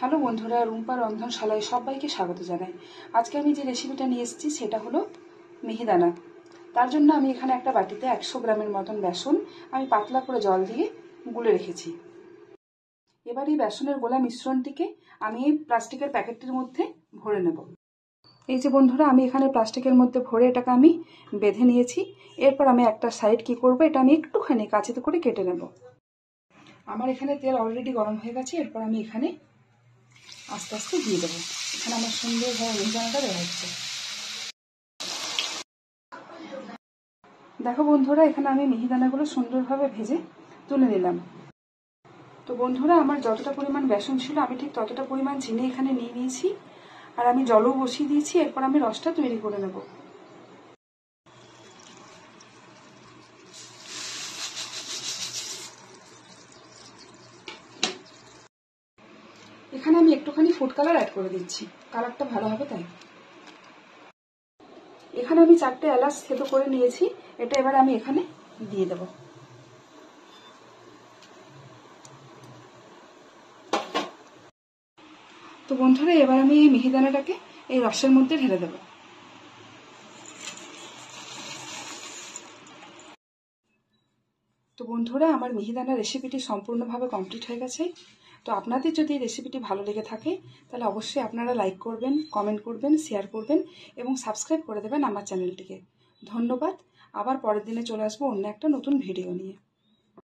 Hello বন্ধুরা, রুম্পা রন্ধনশালায় সবাইকে স্বাগত জানাই। আজকে আমি যে রেসিপিটা নিয়ে এসেছি সেটা হলো মিহিদানা। তার জন্য আমি এখানে একটা বাটিতে 100 গ্রামের মতন বেসন আমি পাতলা করে জল দিয়ে গুলে রেখেছি। এবার এই বেসনের গোলা মিশ্রণটিকে আমি এই প্লাস্টিকের প্যাকেটটির মধ্যে ভরে নেব। এই যে বন্ধুরা, আমি এখানে প্লাস্টিকের মধ্যে ভরে এটাকে আমি বেঁধে নিয়েছি। এরপর আমি একটা সাইড কি করব, এটা আমি একটুখানি কাঁচিতে করে কেটে নেব। আমার এখানে তেল অলরেডি গরম হয়ে গেছে। এরপর আমি এখানে আস্তে আস্তে দিয়ে দেবো। এখানে আমার সুন্দরভাবে মিহিদানাটা দেওয়া হচ্ছে। দেখো বন্ধুরা, এখানে আমি মিহিদানাগুলো সুন্দরভাবে ভেজে তুলে নিলাম। তো বন্ধুরা, আমার যতটা পরিমাণ বেসন ছিল আমি ঠিক ততটা পরিমাণ চিনি এখানে নিয়ে নিয়েছি। আর আমি জলও বসিয়ে দিয়েছি। এরপর আমি রসটা তৈরি করে নেব। এখানে আমি একটুখানি ফুড কালার অ্যাড করে দিচ্ছি, কালারটা ভালো হবে তাই। এখানে আমি 4টে এলাচ থেতো করে নিয়েছি। এটা এবার আমি এখানে দিয়ে দেব। তো বন্ধুরা, এবার আমি এই মিহিদানাটাকে এই রসের মধ্যে ঢেলে দেব। তো বন্ধুরা, আমার মিহিদানা রেসিপিটি সম্পূর্ণভাবে কমপ্লিট হয়ে গেছে। তো আপনাদের যদি এই রেসিপিটি ভালো লেগে থাকে তাহলে অবশ্যই আপনারা লাইক করবেন, কমেন্ট করবেন, শেয়ার করবেন এবং সাবস্ক্রাইব করে দেবেন আমার চ্যানেলটিকে। ধন্যবাদ। আবার পরের দিনে চলে আসবো অন্য একটা নতুন ভিডিও নিয়ে।